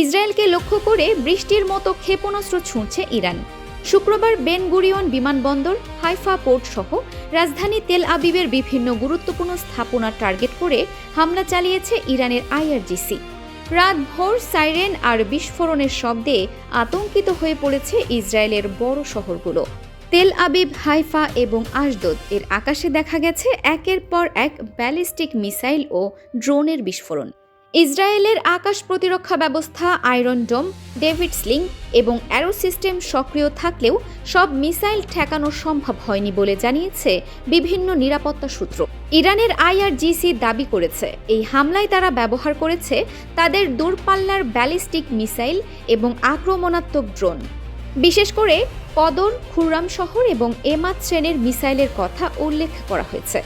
ইসরায়েলকে লক্ষ্য করে বৃষ্টির মতো ক্ষেপণাস্ত্র ছুঁড়ছে ইরান। শুক্রবার বেন গুরিয়ন বিমানবন্দর, হাইফা পোর্ট সহ রাজধানী তেল আবিবের বিভিন্ন গুরুত্বপূর্ণ স্থাপনা টার্গেট করে হামলা চালিয়েছে ইরানের আইআরজিসি। রাতভর সাইরেন আর বিস্ফোরণের শব্দে আতঙ্কিত হয়ে পড়েছে ইসরায়েলের বড় শহরগুলো। তেল আবিব, হাইফা এবং আশদোদ এর আকাশে দেখা গেছে একের পর এক ব্যালিস্টিক মিসাইল ও ড্রোনের বিস্ফোরণ। ইসরায়েলের আকাশ প্রতিরক্ষা ব্যবস্থা আয়রন ডোম, ডেভিড স্লিং এবং অ্যারো সিস্টেম সক্রিয় থাকলেও সব মিসাইল ঠেকানো সম্ভব হয়নি বলে জানিয়েছে বিভিন্ন নিরাপত্তা সূত্র। ইরানের আইআরজিসি দাবি করেছে এই হামলায় তারা ব্যবহার করেছে তাদের দূরপাল্লার ব্যালিস্টিক মিসাইল এবং আক্রমণাত্মক ড্রোন। বিশেষ করে কদর, খুররাম শহর এবং এমাদ শ্রেণীর মিসাইলের কথা উল্লেখ করা হয়েছে,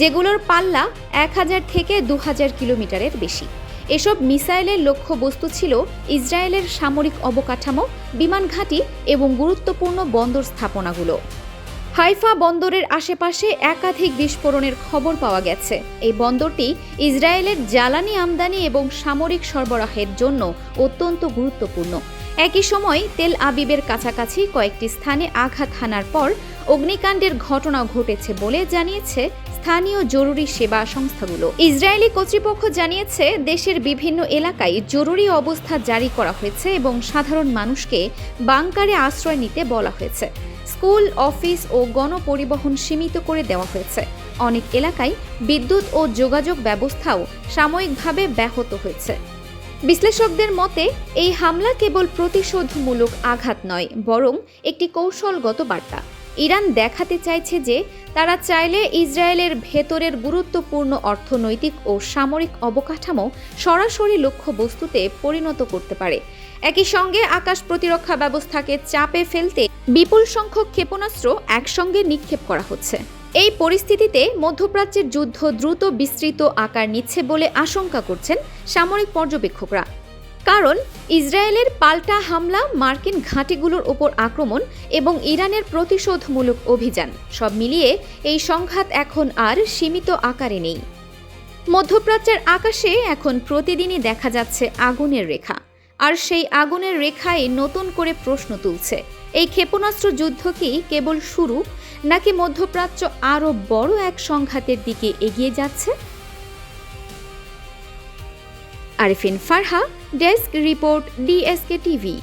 যেগুলোর পাল্লা 1000 থেকে 2000 কিলোমিটারের বেশি। এসব মিসাইলের লক্ষ্যবস্তু ছিল ইসরায়েলের সামরিক অবকাঠামো, বিমান ঘাঁটি এবং গুরুত্বপূর্ণ বন্দর স্থাপনাগুলো। হাইফা বন্দরের আশেপাশে একাধিক বিস্ফোরণের খবর পাওয়া গেছে। এই বন্দরটি ইসরায়েলের জ্বালানি আমদানি এবং সামরিক সরবরাহের জন্য অত্যন্ত গুরুত্বপূর্ণ। একই সময় তেল আবিবের কাছাকাছি কয়েকটি স্থানে আঘাত হানার পর অগ্নিকাণ্ডের ঘটনাও ঘটেছে বলে জানিয়েছে স্থানীয় জরুরি সেবা সংস্থাগুলো। ইসরায়েলি কর্তৃপক্ষ জানিয়েছে দেশের বিভিন্ন এলাকায় জরুরি অবস্থা জারি করা হয়েছে এবং সাধারণ মানুষকে বাংকারে আশ্রয় নিতে বলা হয়েছে। স্কুল, অফিস ও গণপরিবহন সীমিত করে দেওয়া হয়েছে। অনেক এলাকায় বিদ্যুৎ ও যোগাযোগ ব্যবস্থাও সাময়িকভাবে ব্যাহত হয়েছে। বিশ্লেষকদের মতে এই হামলা কেবল প্রতিশোধমূলক আঘাত নয়, বরং একটি কৌশলগত বার্তা। ইরান দেখাতে চাইছে যে তারা চাইলে ইসরায়েলের ভেতরের গুরুত্বপূর্ণ অর্থনৈতিক ও সামরিক অবকাঠামো সরাসরি লক্ষ্যবস্তুতে পরিণত করতে পারে। একই সঙ্গে আকাশ প্রতিরক্ষা ব্যবস্থাকে চাপে ফেলতে বিপুল সংখ্যক ক্ষেপণাস্ত্র একসঙ্গে নিক্ষেপ করা হচ্ছে। এই পরিস্থিতিতে মধ্যপ্রাচ্যের যুদ্ধ দ্রুত বিস্তৃত আকার নিচ্ছে বলে আশঙ্কা করছেন সামরিক পর্যবেক্ষকরা। কারণ ইসরায়েলের পাল্টা হামলা, মার্কিন ঘাঁটিগুলোর ওপর আক্রমণ এবং ইরানের প্রতিশোধমূলক অভিযান সব মিলিয়ে এই সংঘাত এখন আর সীমিত আকারে নেই। মধ্যপ্রাচ্যের আকাশে এখন প্রতিদিনই দেখা যাচ্ছে আগুনের রেখা, আর সেই আগুনের রেখায় নতুন করে প্রশ্ন তুলছে, এই ক্ষেপণাস্ত্র যুদ্ধ কি কেবল শুরু, নাকি মধ্যপ্রাচ্য আরও বড় এক সংঘাতের দিকে এগিয়ে যাচ্ছে? Arifin Farha, desk report, DSK TV.